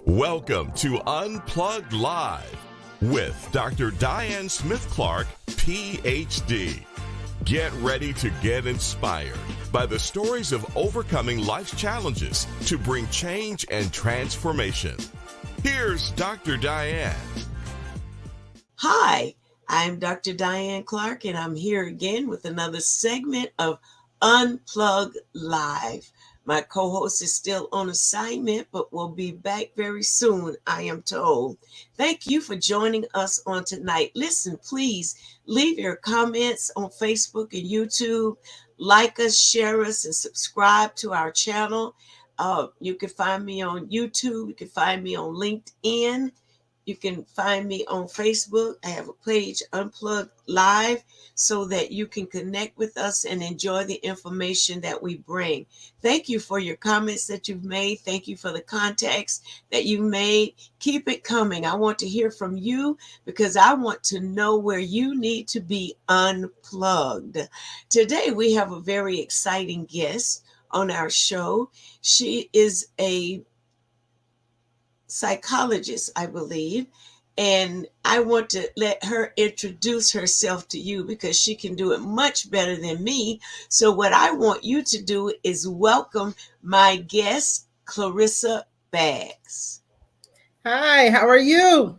Welcome to Unplugged Live with Dr. Diane Smith-Clark, PhD. Get ready to get inspired by the stories of overcoming life's challenges to bring change and transformation. Here's Dr. Diane. Hi, I'm Dr. Diane Clark, and I'm here again with another segment of Unplugged Live. My co-host is still on assignment, but will be back very soon, I am told. Thank you for joining us on tonight. Listen, please leave your comments on Facebook and YouTube. Like us, share us, and subscribe to our channel. You can find me on YouTube. You can find me on LinkedIn. You can find me on Facebook. I have a page, Unplugged Live, so that you can connect with us and enjoy the information that we bring. Thank you for your comments that you've made. Thank you for the contacts that you made. Keep it coming. I want to hear from you because I want to know where you need to be unplugged. Today, we have a very exciting guest on our show. She is a psychologist, I believe, and I want to let her introduce herself to you because she can do it much better than me. So what I want you to do is welcome my guest, Clarissa Baggs. Hi, how are you?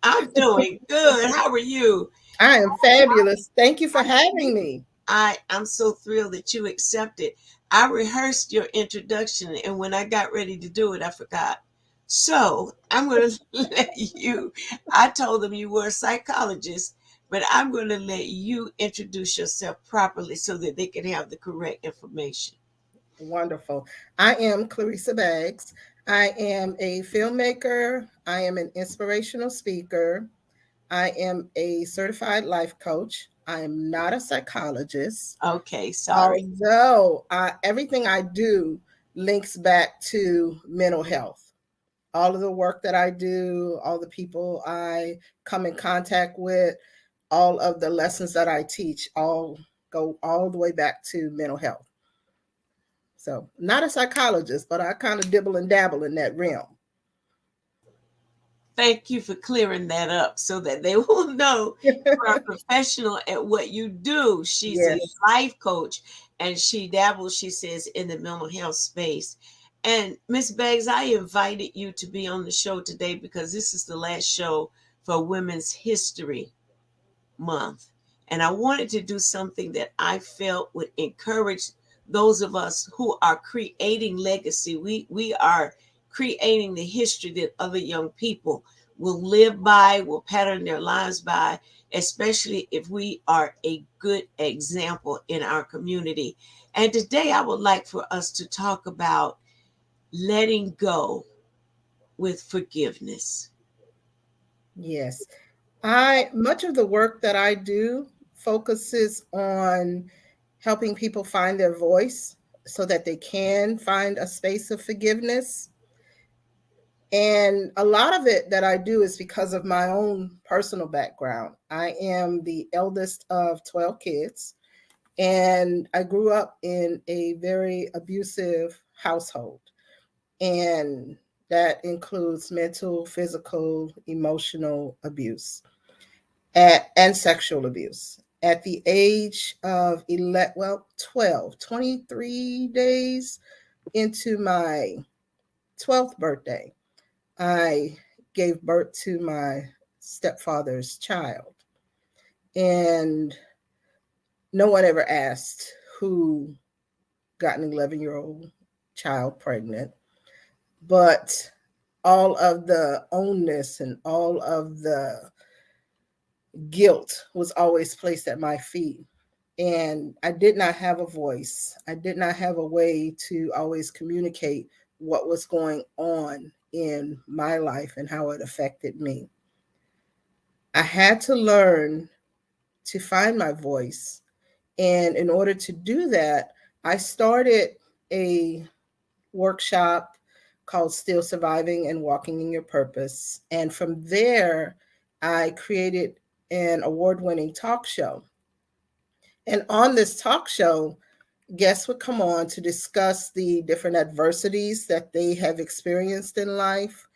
I'm doing good. How are you? I am fabulous. Thank you for having me. I'm so thrilled that you accepted. I rehearsed your introduction, and when I got ready to do it, I forgot. So I'm going to let you, I told them you were a psychologist, but I'm going to let you introduce yourself properly so that they can have the correct information. Wonderful. I am Clarissa Baggs. I am a filmmaker. I am an inspirational speaker. I am a certified life coach. I am not a psychologist. Okay, sorry. Although everything I do links back to mental health. All of the work that I do, all the people I come in contact with, all of the lessons that I teach, all go all the way back to mental health. So not a psychologist, but I kind of dibble and dabble in that realm. Thank you for clearing that up so that they will know you're a professional at what you do. She's Yes. a life coach and she dabbles, she says, in the mental health space. And Miss Baggs, I invited you to be on the show today because this is the last show for Women's History Month. And I wanted to do something that I felt would encourage those of us who are creating legacy. We are creating the history that other young people will live by, will pattern their lives by, especially if we are a good example in our community. And today I would like for us to talk about letting go with forgiveness. Yes. Much of the work that I do focuses on helping people find their voice so that they can find a space of forgiveness. And a lot of it that I do is because of my own personal background. I am the eldest of 12 kids, and I grew up in a very abusive household. And that includes mental, physical, emotional abuse and sexual abuse. At the age of 23 days into my 12th birthday, I gave birth to my stepfather's child. And no one ever asked who got an 11-year-old child pregnant. But all of the onus and all of the guilt was always placed at my feet. And I did not have a voice. I did not have a way to always communicate what was going on in my life and how it affected me. I had to learn to find my voice. And in order to do that, I started a workshop called Still Surviving and Walking in Your Purpose. And from there, I created an award-winning talk show. And on this talk show, guests would come on to discuss the different adversities that they have experienced in life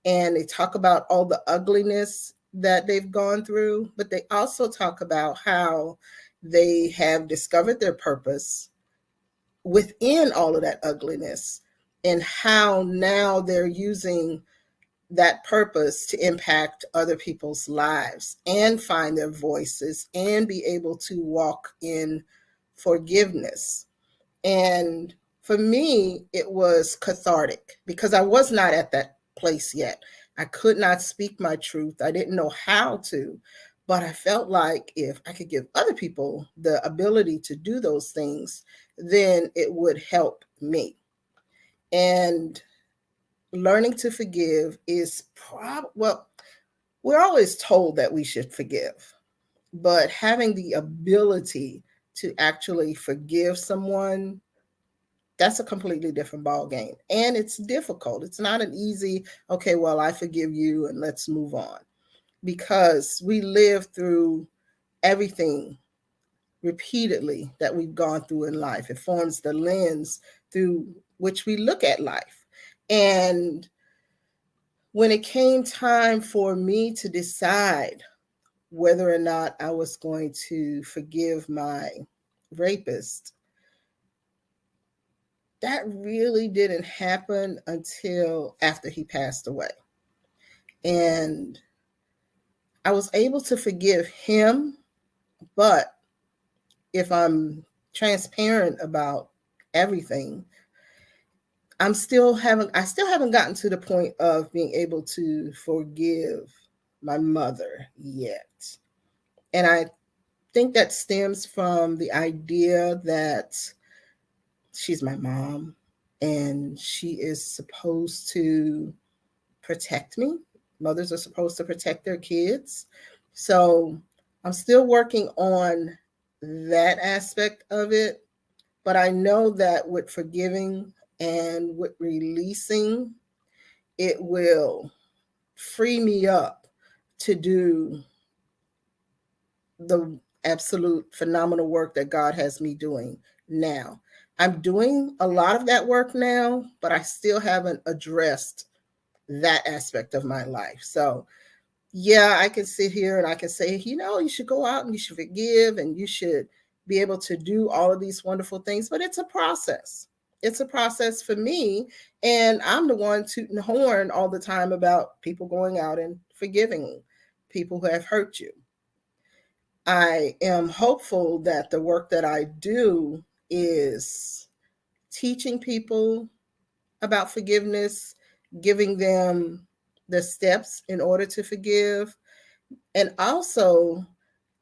and they talk about all the ugliness that they've gone through, but they also talk about how they have discovered their purpose within all of that ugliness, and how now they're using that purpose to impact other people's lives and find their voices and be able to walk in forgiveness. And for me, it was cathartic because I was not at that place yet. I could not speak my truth. I didn't know how to, but I felt like if I could give other people the ability to do those things, then it would help me. And learning to forgive is well, we're always told that we should forgive, but having the ability to actually forgive someone, that's a completely different ball game. And it's difficult. It's not an easy, okay, well, I forgive you and let's move on, because we live through everything repeatedly that we've gone through in life. It forms the lens through which we look at life. And when it came time for me to decide whether or not I was going to forgive my rapist, that really didn't happen until after he passed away. And I was able to forgive him, but if I'm transparent about everything, I still haven't gotten to the point of being able to forgive my mother yet. And I think that stems from the idea that she's my mom and she is supposed to protect me. Mothers are supposed to protect their kids. So I'm still working on that aspect of it. But I know that with forgiving and with releasing, it will free me up to do the absolute phenomenal work that God has me doing now. I'm doing a lot of that work now, but I still haven't addressed that aspect of my life. So, yeah, I can sit here and I can say, you should go out and you should forgive and you should be able to do all of these wonderful things, but it's a process. It's a process for me. And I'm the one tooting the horn all the time about people going out and forgiving people who have hurt you. I am hopeful that the work that I do is teaching people about forgiveness, giving them the steps in order to forgive, and also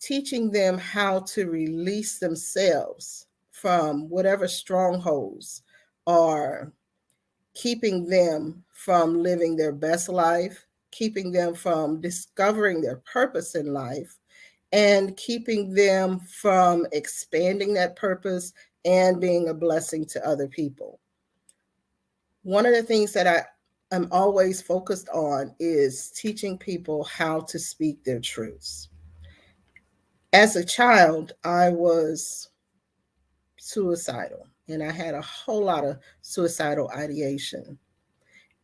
teaching them how to release themselves from whatever strongholds are keeping them from living their best life, keeping them from discovering their purpose in life, and keeping them from expanding that purpose and being a blessing to other people. One of the things that I'm always focused on is teaching people how to speak their truths. As a child, I was suicidal and I had a whole lot of suicidal ideation.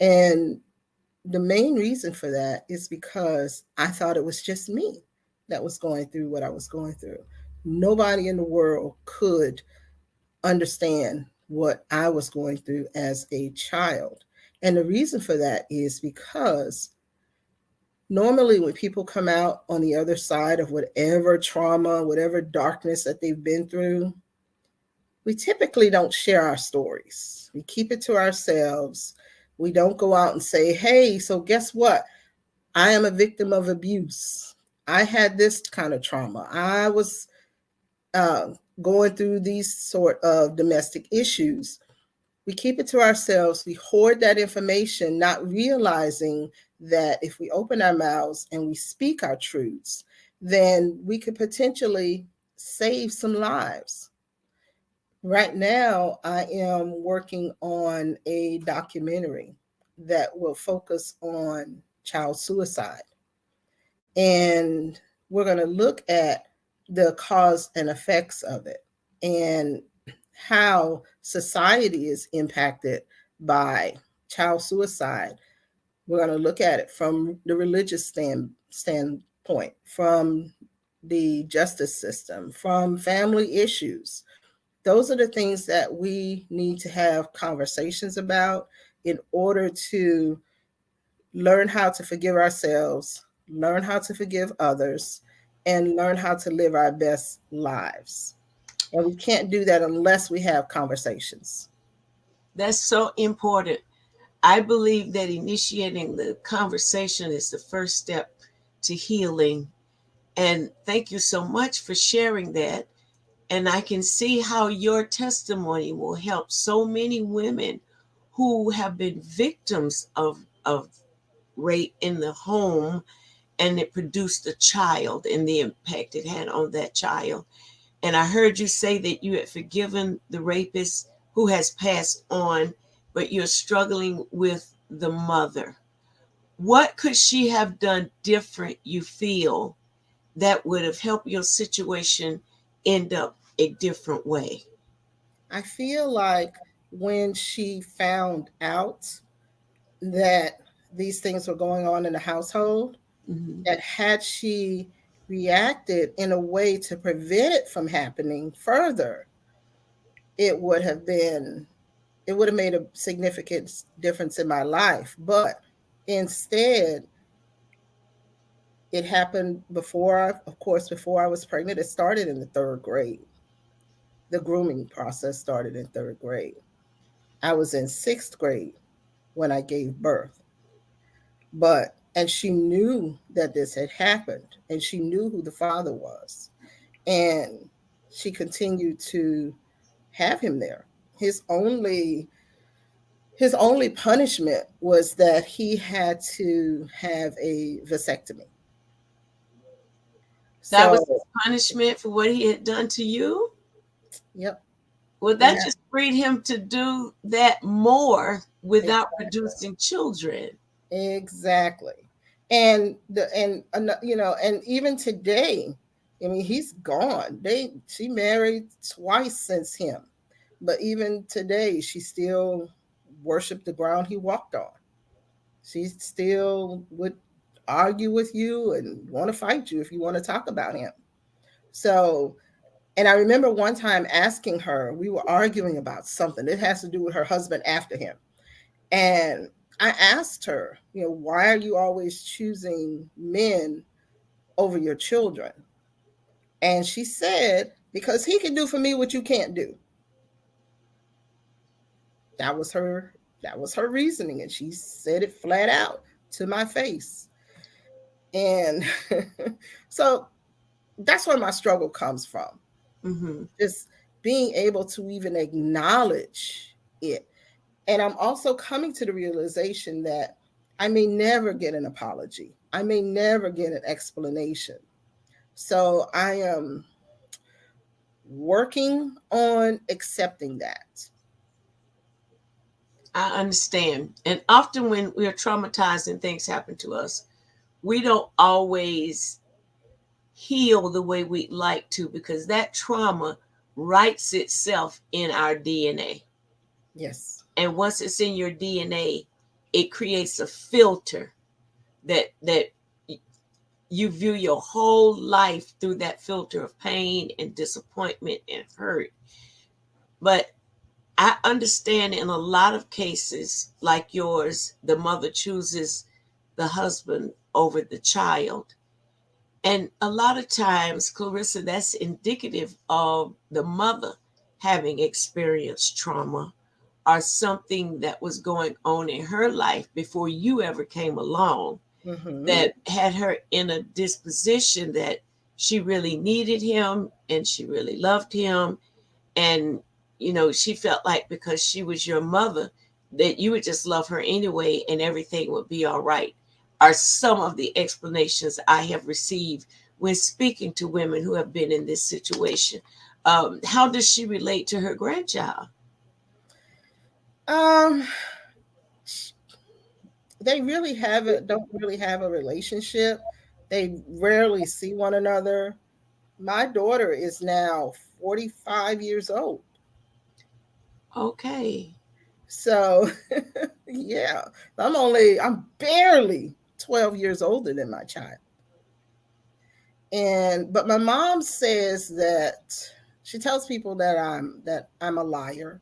And the main reason for that is because I thought it was just me that was going through what I was going through. Nobody in the world could understand what I was going through as a child. And the reason for that is because normally when people come out on the other side of whatever trauma, whatever darkness that they've been through, we typically don't share our stories. We keep it to ourselves. We don't go out and say, hey, so guess what? I am a victim of abuse. I had this kind of trauma. I was going through these sort of domestic issues. We keep it to ourselves. We hoard that information, not realizing that if we open our mouths and we speak our truths, then we could potentially save some lives. Right now, I am working on a documentary that will focus on child suicide. And we're going to look at the cause and effects of it and how society is impacted by child suicide. We're going to look at it from the religious standpoint, from the justice system, from family issues. Those are the things that we need to have conversations about in order to learn how to forgive ourselves, learn how to forgive others, and learn how to live our best lives. And we can't do that unless we have conversations. That's so important. I believe that initiating the conversation is the first step to healing. And thank you so much for sharing that. And I can see how your testimony will help so many women who have been victims of rape in the home, and it produced a child and the impact it had on that child. And I heard you say that you had forgiven the rapist who has passed on, but you're struggling with the mother. What could she have done different, you feel, that would have helped your situation end up a different way? I feel like when she found out that these things were going on in the household, Mm-hmm. that had she reacted in a way to prevent it from happening further, it would have been, it would have made a significant difference in my life. But instead, it happened before, of course, before I was pregnant. It started in the third grade. The grooming process started in third grade. I was in sixth grade when I gave birth. And she knew that this had happened, and she knew who the father was. And she continued to have him there. His only his only punishment was that he had to have a vasectomy. That was his So, punishment for what he had done to you? yep, Well, he that had just freed him to do that more without exactly. producing children. Exactly. And even today, I mean, he's gone. She married twice since him. But even today, she still worshiped the ground he walked on. She still would argue with you and want to fight you if you want to talk about him. So, and I remember one time asking her, we were arguing about something. It has to do with her husband after him. And I asked her, why are you always choosing men over your children? And she said, because he can do for me what you can't do. That was her that was her reasoning, and she said it flat out to my face. And so that's where my struggle comes from. Mm-hmm. Just being able to even acknowledge it. And I'm also coming to the realization that I may never get an apology. I may never get an explanation. So I am working on accepting that. I understand. And often when we are traumatized and things happen to us, we don't always heal the way we'd like to, because that trauma writes itself in our DNA. Yes. And once it's in your DNA, it creates a filter that you view your whole life through that filter of pain and disappointment and hurt. But I understand in a lot of cases like yours, the mother chooses the husband over the child. And a lot of times, Clarissa, that's indicative of the mother having experienced trauma or something that was going on in her life before you ever came along, Mm-hmm. that had her in a disposition that she really needed him and she really loved him. And, she felt like because she was your mother, that you would just love her anyway and everything would be all right, are some of the explanations I have received when speaking to women who have been in this situation. How does she relate to her grandchild? Um, they really don't really have a relationship. They rarely see one another. My daughter is now 45 years old. Okay. So, yeah, I'm barely 12 years older than my child. But my mom says that she tells people that I'm a liar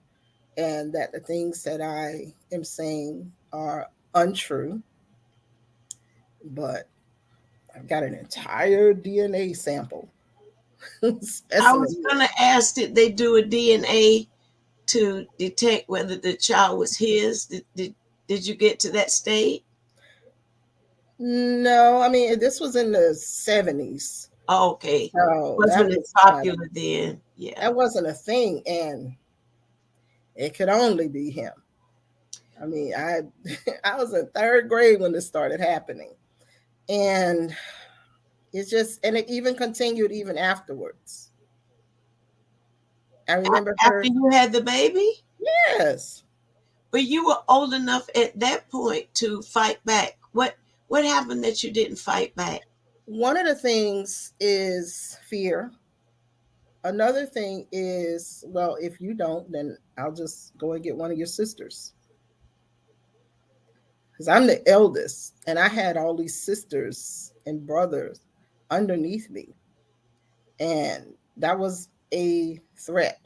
and that the things that I am saying are untrue. But I've got an entire DNA sample I was specimen here. gonna ask, did they do a DNA to detect whether the child was his? Did you get to that state? No, I mean this was in the 70s. Oh, okay. So Wasn't as popular then. Yeah. that wasn't a thing, and it could only be him. I mean, I I was in third grade when this started happening, and it even continued even afterwards. I remember After her. you had the baby? Yes, But you were old enough at that point to fight back. What happened that you didn't fight back? one of the things is fear. Another thing is, well, if you don't, then I'll just go and get one of your sisters. Because I'm the eldest, and I had all these sisters and brothers underneath me, and that was a threat.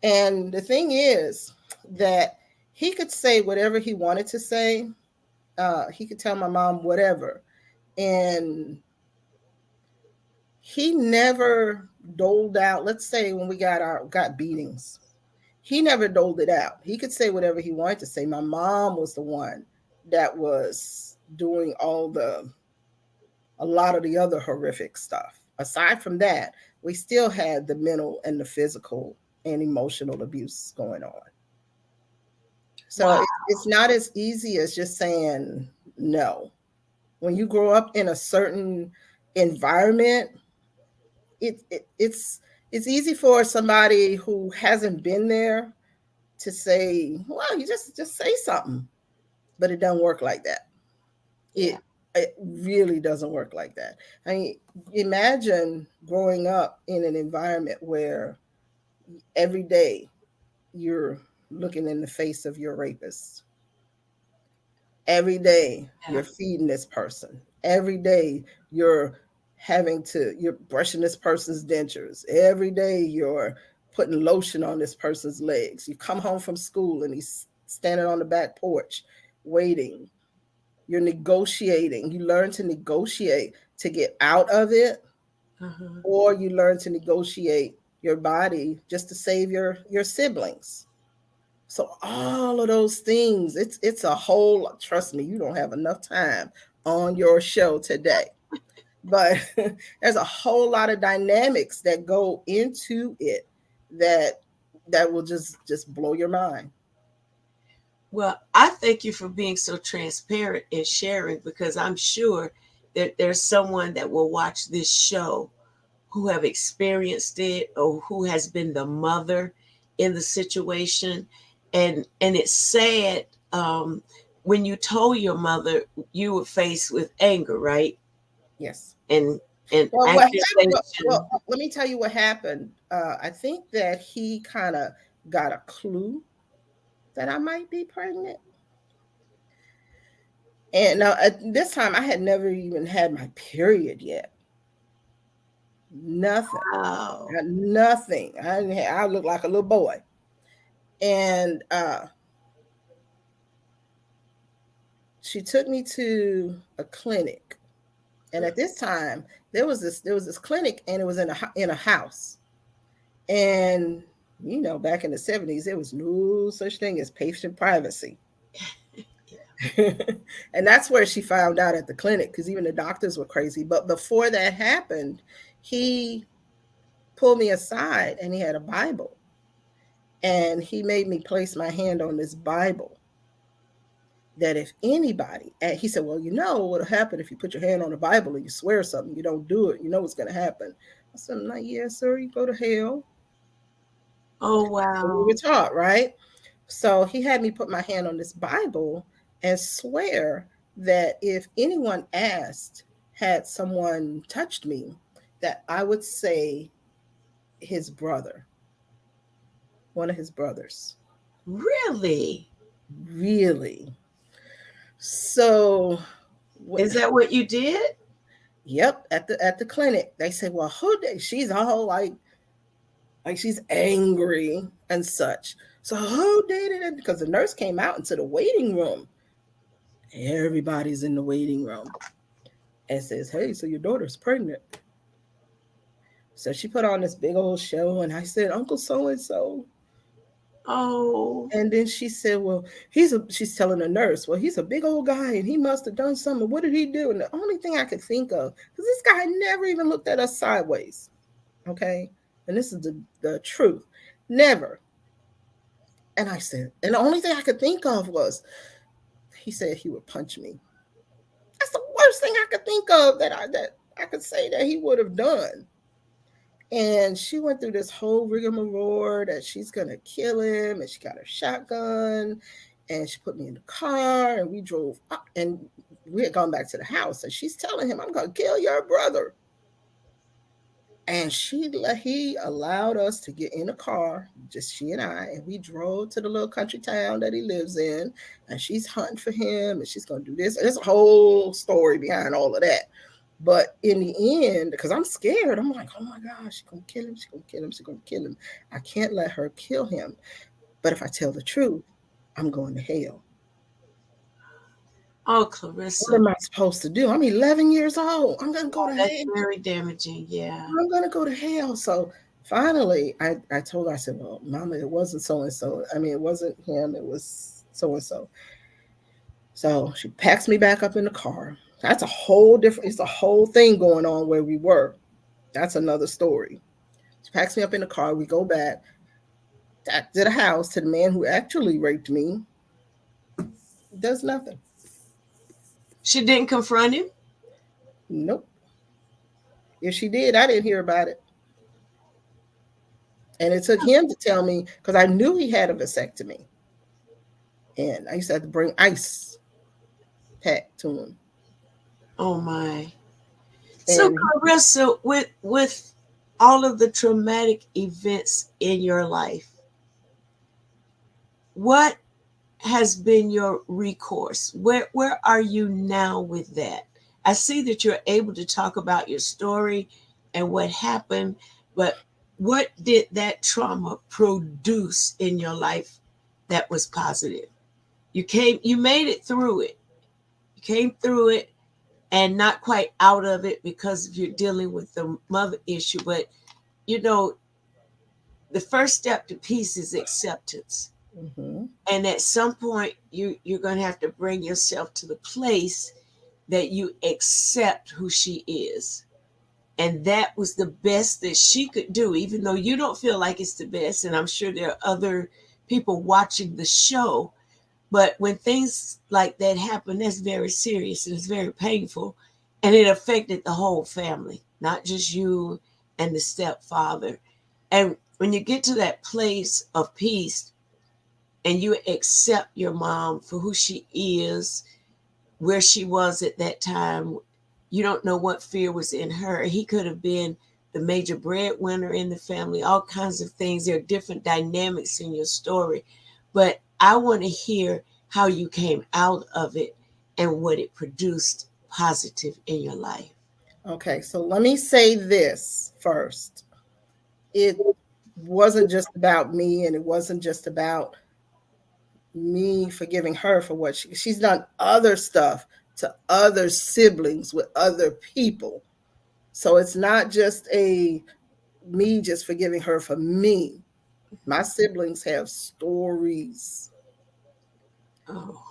And the thing is that he could say whatever he wanted to say. He could tell my mom whatever, and he never doled out. Let's say when we got beatings, he never doled it out. He could say whatever he wanted to say. My mom was the one that was doing a lot of the other horrific stuff. Aside from that, we still had the mental and the physical and emotional abuse going on. So Wow. it's not as easy as just saying no. When you grow up in a certain environment, it's easy for somebody who hasn't been there to say, well, you just say something, but it doesn't work like that. Yeah. It really doesn't work like that. I mean, imagine growing up in an environment where every day you're looking in the face of your rapist. Every day Yeah. you're feeding this person. Every day you're you're brushing this person's dentures. Every day you're putting lotion on this person's legs. You come home from school and he's standing on the back porch waiting. You're negotiating. You learn to negotiate to get out of it, Uh-huh. or you learn to negotiate your body just to save your siblings. So all of those things, it's a whole, trust me, you don't have enough time on your show today. But there's a whole lot of dynamics that go into it that will just blow your mind. Well, I thank you for being so transparent and sharing, because I'm sure that there's someone that will watch this show who have experienced it or who has been the mother in the situation. And it's sad, when you told your mother, you were faced with anger, right? Yes. and and Well, accusation. let me tell you what happened. I think that he kind of got a clue that I might be pregnant. And now at this time, I had never even had my period yet. Nothing. Wow. Nothing. I looked like a little boy. And she took me to a clinic. And at this time, there was this clinic, and it was in a house. And back in the 70s, there was no such thing as patient privacy. And that's where she found out at the clinic, because even the doctors were crazy. But before that happened, he pulled me aside and he had a Bible. And he made me place my hand on this Bible, that if anybody, and he said, well, what'll happen if you put your hand on the Bible and you swear something, you don't do it, what's going to happen. I said, I'm like, yeah, sir, you go to hell. Oh, We wow. were taught, right? So he had me put my hand on this Bible and swear that if anyone asked, had someone touched me, that I would say his brother, one of his brothers. Really? Really? So, Is that what you did? yep, at the clinic, they said, "Well, who did?" She's all like she's angry and such. So who did it? Because the nurse came out into the waiting room. Everybody's in the waiting room and says, "Hey, so your daughter's pregnant." So she put on this big old show, and I said, "Uncle so and so." Oh, And then she said, "Well, she's telling the nurse, well, he's a big old guy and he must have done something. What did he do?" And the only thing I could think of, because this guy never even looked at us sideways. Okay. And this is the truth. Never. And I said, and the only thing I could think of was, he said he would punch me. That's the worst thing I could think of that I could say that he would have done. And she went through this whole rigmarole that she's gonna kill him, and she got her shotgun, and she put me in the car, and we drove up, and we had gone back to the house, and she's telling him, "I'm gonna kill your brother." And he allowed us to get in a car, just she and I, and we drove to the little country town that he lives in, and she's hunting for him, and she's gonna do this. And there's a whole story behind all of that. But in the end, because I'm scared, I'm like, "Oh my gosh, she's gonna kill him, she's gonna kill him, she's gonna kill him. I can't let her kill him. But if I tell the truth, I'm going to hell. oh, What Clarissa. am I supposed to do? I'm 11 years old. I'm gonna go to That's hell. very damaging. Yeah. I'm gonna go to hell." So finally, I told her, I said, "Well, Mama, it wasn't so and so. I mean, it wasn't him. It was so and so." So she packs me back up in the car. That's a whole different. It's a whole thing going on where we were. That's another story. She packs me up in the car. We go back to the house, to the man who actually raped me. Does nothing. She didn't confront him? Nope. If she did, I didn't hear about it. And it took him to tell me, because I knew he had a vasectomy. And I used to have to bring ice pack to him. Oh my. So And Clarissa, with all of the traumatic events in your life, what has been your recourse? Where are you now with that? I see that you're able to talk about your story and what happened, but what did that trauma produce in your life that was positive? You made it through it. You came through it and not quite out of it because you're dealing with the mother issue, but you know, the first step to peace is acceptance. mhm, And at some point you're going to have to bring yourself to the place that you accept who she is, and that was the best that she could do, even though you don't feel like it's the best, and I'm sure there are other people watching the show. But when things like that happen, that's very serious and it's very painful, and it affected the whole family, not just you and the stepfather. And when you get to that place of peace and you accept your mom for who she is, where she was at that time, you don't know what fear was in her. He could have been the major breadwinner in the family, all kinds of things. There are different dynamics in your story. But I want to hear how you came out of it and what it produced positive in your life. okay, so let me say this first. It wasn't just about me, and it wasn't just about me forgiving her for what she's done other stuff to other siblings with other people. So it's not just a me just forgiving her for me. My siblings have stories. Oh,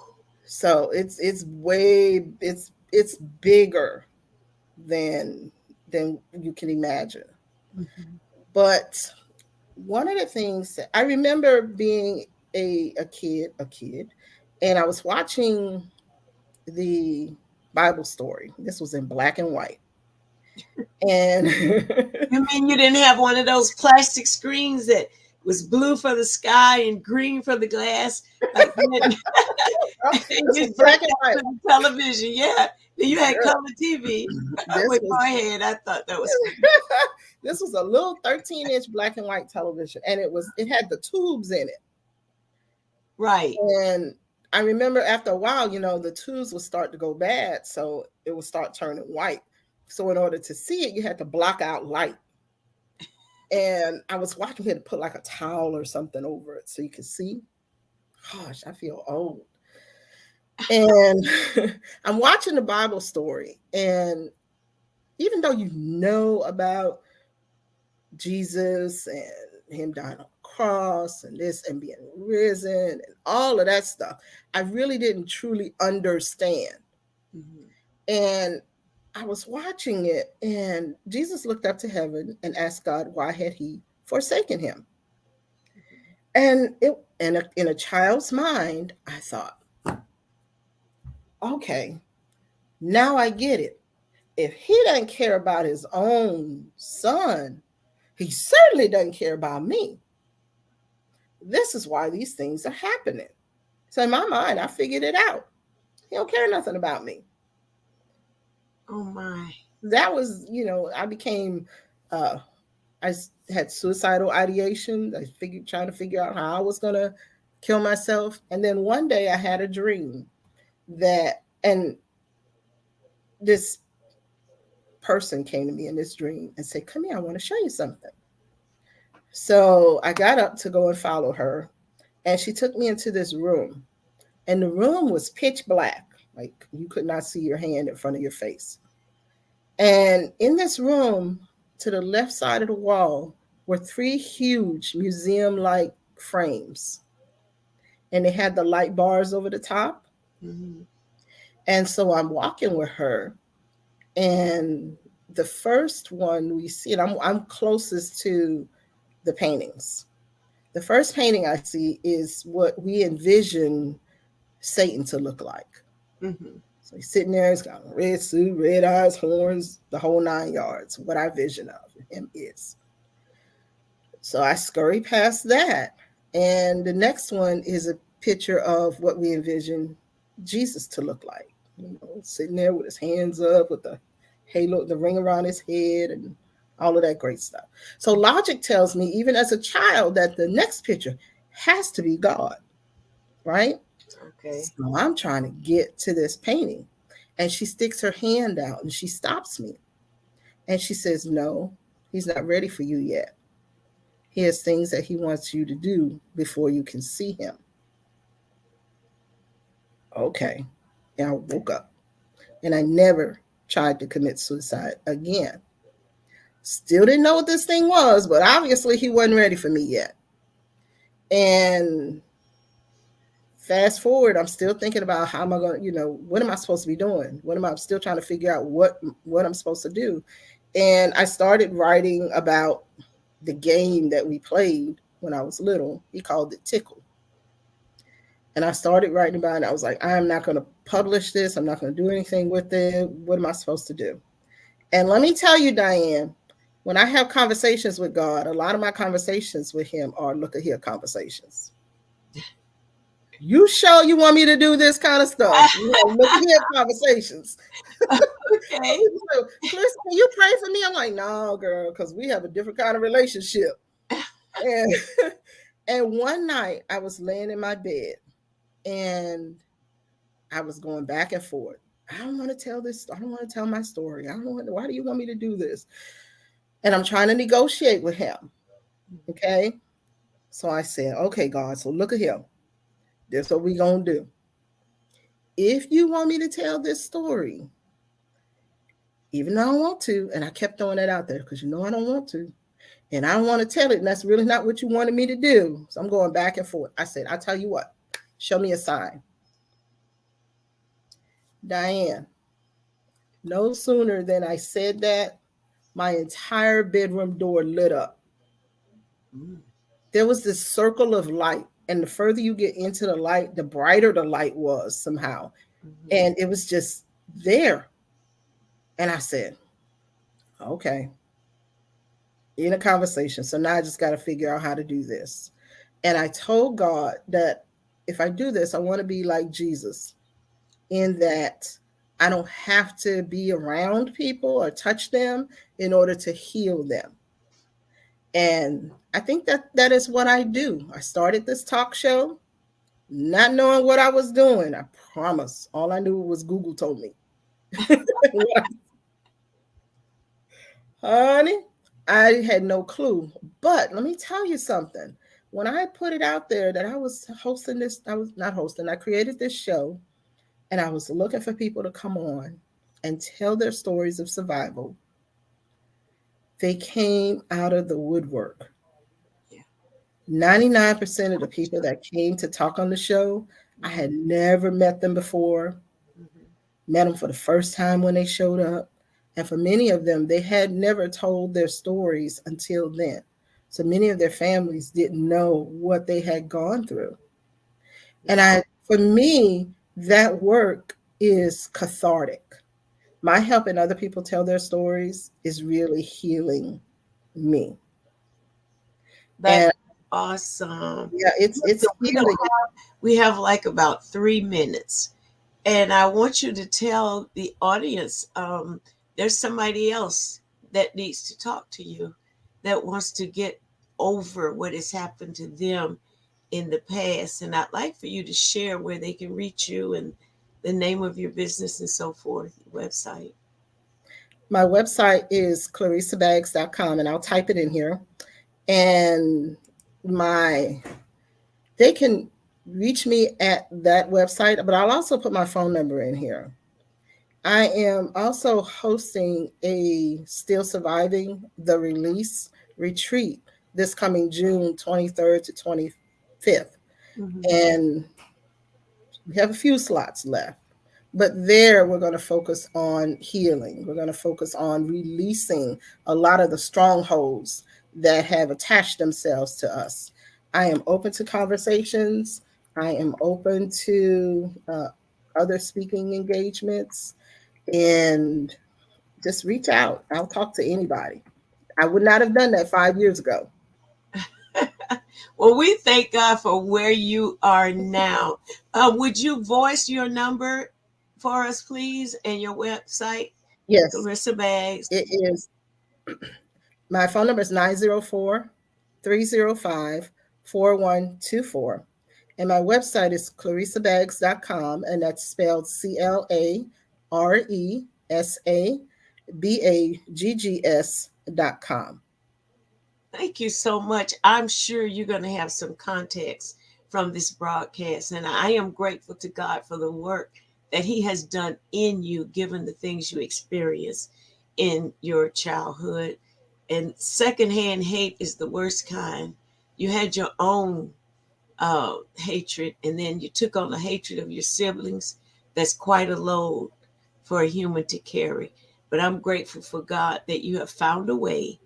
So it's bigger than you can imagine. mhm. But one of the things that I remember being a kid, and I was watching the Bible story. This was in black and white. And You mean you didn't have one of those plastic screens that was blue for the sky and green for the glass? Like this you was brought black and that white. to the television, yeah. You had Girl, color TV. this Wait, was go ahead. I thought that was funny. this was a little 13-inch black and white television, and it had the tubes in it. Right. And I remember after a while, the tubes would start to go bad. So it would start turning white. So in order to see it, you had to block out light. And I was watching him put like a towel or something over it so you could see. Gosh, I feel old. And I'm watching the Bible story. And even though you know about Jesus and him dying on the cross and this and being risen and all of that stuff, I really didn't truly understand. Mm-hmm. And I was watching it, and Jesus looked up to heaven and asked God, why had he forsaken him? And in a child's mind, I thought, okay, now I get it. If he doesn't care about his own son, he certainly doesn't care about me. This is why these things are happening. So in my mind, I figured it out. He don't care nothing about me. Oh my. That was, I became, I had suicidal ideation. I trying to figure out how I was going to kill myself. And then one day I had a dream and this person came to me in this dream and said, come here, I want to show you something. So I got up to go and follow her, and she took me into this room, and the room was pitch black. Like you could not see your hand in front of your face. And in this room, to the left side of the wall, were 3 huge museum-like frames. And they had the light bars over the top. Mm-hmm. And so I'm walking with her, and the first one we see, and I'm closest to the paintings. The first painting I see is what we envision Satan to look like. Mm-hmm. So he's sitting there, he's got a red suit, red eyes, horns, the whole 9 yards, what our vision of him is. So I scurry past that. And the next one is a picture of what we envision Jesus to look like. Sitting there with his hands up, with the halo, the ring around his head, and all of that great stuff. So logic tells me, even as a child, that the next picture has to be God, right? Okay. So I'm trying to get to this painting, and she sticks her hand out and she stops me. And she says, no, he's not ready for you yet. He has things that he wants you to do before you can see him. Okay. And I woke up, and I never tried to commit suicide again. Still didn't know what this thing was, but obviously he wasn't ready for me yet. And fast forward, I'm still thinking about how am I going to, what am I supposed to be doing? What am I still trying to figure out what I'm supposed to do? And I started writing about the game that we played when I was little. He called it Tickle. And I started writing about it. I was like, I'm not going to publish this. I'm not going to do anything with it. What am I supposed to do? And let me tell you, Diane, when I have conversations with God, a lot of my conversations with him are look at here conversations. You sure you want me to do this kind of stuff? Look at here conversations. Okay. So, listen, can you pray for me? I'm like, no, girl, because we have a different kind of relationship. And one night I was laying in my bed, and I was going back and forth. I don't want to tell this. I don't want to tell my story. Why do you want me to do this? And I'm trying to negotiate with him. Okay. So I said, okay, God, so look at him. This is what we're going to do. If you want me to tell this story, even though I don't want to, and I kept throwing that out there because I don't want to, and I don't want to tell it, and that's really not what you wanted me to do. So I'm going back and forth. I said, I'll tell you what, show me a sign. Diane, no sooner than I said that, my entire bedroom door lit up. There was this circle of light, and the further you get into the light, the brighter the light was somehow. Mm-hmm. And it was just there. And I said, okay, in a conversation. So now I just got to figure out how to do this. And I told God that if I do this, I want to be like Jesus, in that I don't have to be around people or touch them in order to heal them. And I think that is what I do. I started this talk show. not knowing what I was doing. I promise. All I knew was Google told me. Honey, I had no clue. But let me tell you something. When I put it out there that I was hosting this, I was not hosting, I created this show and I was looking for people to come on and tell their stories of survival. They came out of the woodwork. Yeah. 99% of the people that came to talk on the show, I had never met them before, met them for the first time when they showed up. And for many of them, they had never told their stories until then. So many of their families didn't know what they had gone through. And for me, that work is cathartic. My helping other people tell their stories is really healing me. That's awesome. Yeah, it's So healing. we have like about 3 minutes. And I want you to tell the audience there's somebody else that needs to talk to you, that wants to get over what has happened to them in the past. And I'd like for you to share where they can reach you and the name of your business and so forth, your website. My website is clarissabags.com, and I'll type it in here. And they can reach me at that website, but I'll also put my phone number in here. I am also hosting a Still Surviving the Release retreat this coming June 23rd to 25th. And we have a few slots left. But there, we're going to focus on healing. We're going to focus on releasing a lot of the strongholds that have attached themselves to us. I am open to conversations. I am open to other speaking engagements. And just reach out. I'll talk to anybody. I would not have done that 5 years ago. Well, we thank God for where you are now. Would you voice your number for us, please, and your website? Yes. Clarissa Bags. It is. My phone number is 904-305-4124. And my website is clarissabags.com, and that's spelled CLARISABAGGS.com. Thank you so much. I'm sure you're going to have some context from this broadcast. And I am grateful to God for the work that He has done in you, given the things you experienced in your childhood. And secondhand hate is the worst kind. You had your own hatred, and then you took on the hatred of your siblings. That's quite a load for a human to carry. But I'm grateful for God that you have found a way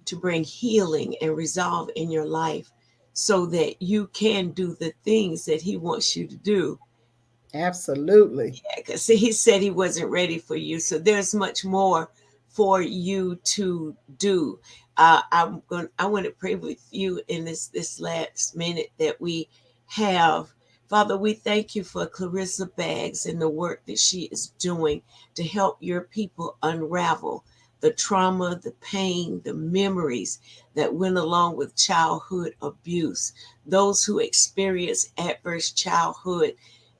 to bring healing and resolve in your life so that you can do the things that He wants you to do. Absolutely. Yeah, because He said He wasn't ready for you. So there's much more for you to do. I want to pray with you in this last minute that we have. Father, we thank you for Clarissa Bags and the work that she is doing to help your people unravel the trauma, the pain, the memories that went along with childhood abuse, those who experience adverse childhood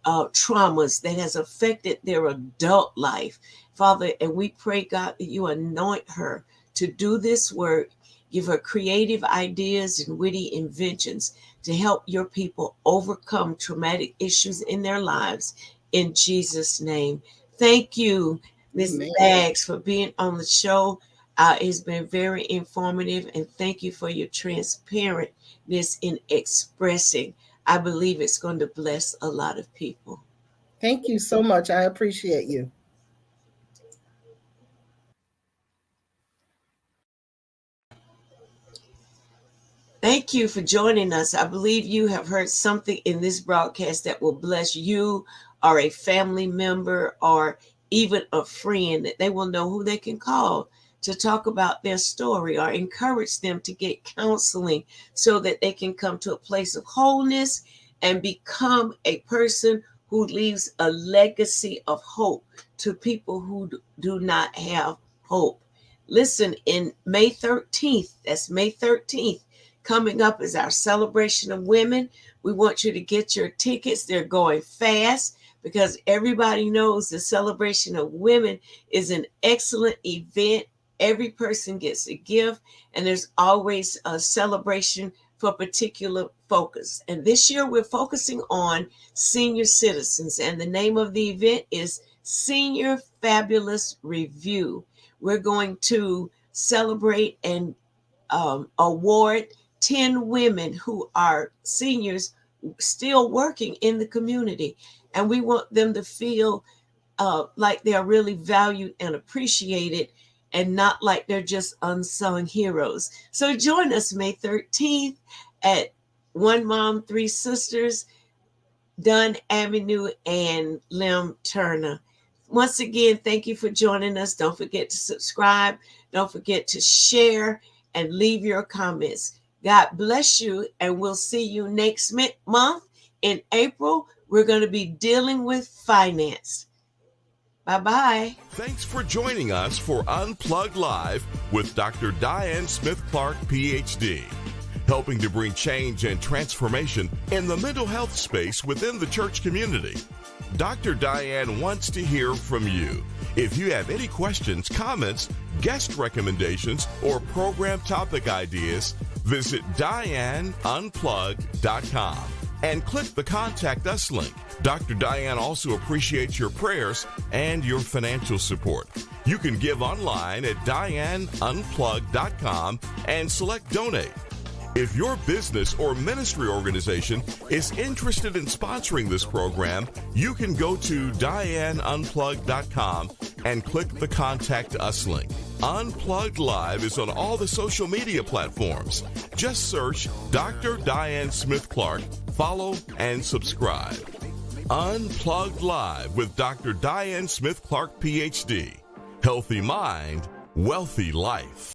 traumas that has affected their adult life. Father, and we pray, God, that you anoint her to do this work, give her creative ideas and witty inventions to help your people overcome traumatic issues in their lives. In Jesus' name. Thank you, Ms. Bags, for being on the show. It's been very informative, and thank you for your transparentness in expressing. I believe it's going to bless a lot of people. Thank you so much. I appreciate you. Thank you for joining us. I believe you have heard something in this broadcast that will bless you or a family member or even a friend, that they will know who they can call to talk about their story or encourage them to get counseling so that they can come to a place of wholeness and become a person who leaves a legacy of hope to people who do not have hope. Listen, in May 13th, that's May 13th, Coming up is our celebration of women. We want you to get your tickets. They're going fast because everybody knows the celebration of women is an excellent event. Every person gets a gift, and there's always a celebration for particular focus. And this year we're focusing on senior citizens, and the name of the event is Senior Fabulous Review. We're going to celebrate and award 10 women who are seniors still working in the community. And we want them to feel like they're really valued and appreciated and not like they're just unsung heroes. So join us May 13th at One Mom, Three Sisters, Dunn Avenue and Lim Turner. Once again, thank you for joining us. Don't forget to subscribe. Don't forget to share and leave your comments. God bless you, and we'll see you next month. In April, we're going to be dealing with finance. Bye-bye. Thanks for joining us for Unplugged Live with Dr. Diane Smith-Clark, PhD, helping to bring change and transformation in the mental health space within the church community. Dr. Diane wants to hear from you. If you have any questions, comments, guest recommendations, or program topic ideas, visit DianeUnplugged.com and click the Contact Us link. Dr. Diane also appreciates your prayers and your financial support. You can give online at DianeUnplugged.com and select Donate. If your business or ministry organization is interested in sponsoring this program, you can go to DianeUnplugged.com and click the Contact Us link. Unplugged Live is on all the social media platforms. Just search Dr. Diane Smith-Clark, follow, and subscribe. Unplugged Live with Dr. Diane Smith-Clark, PhD. Healthy mind, wealthy life.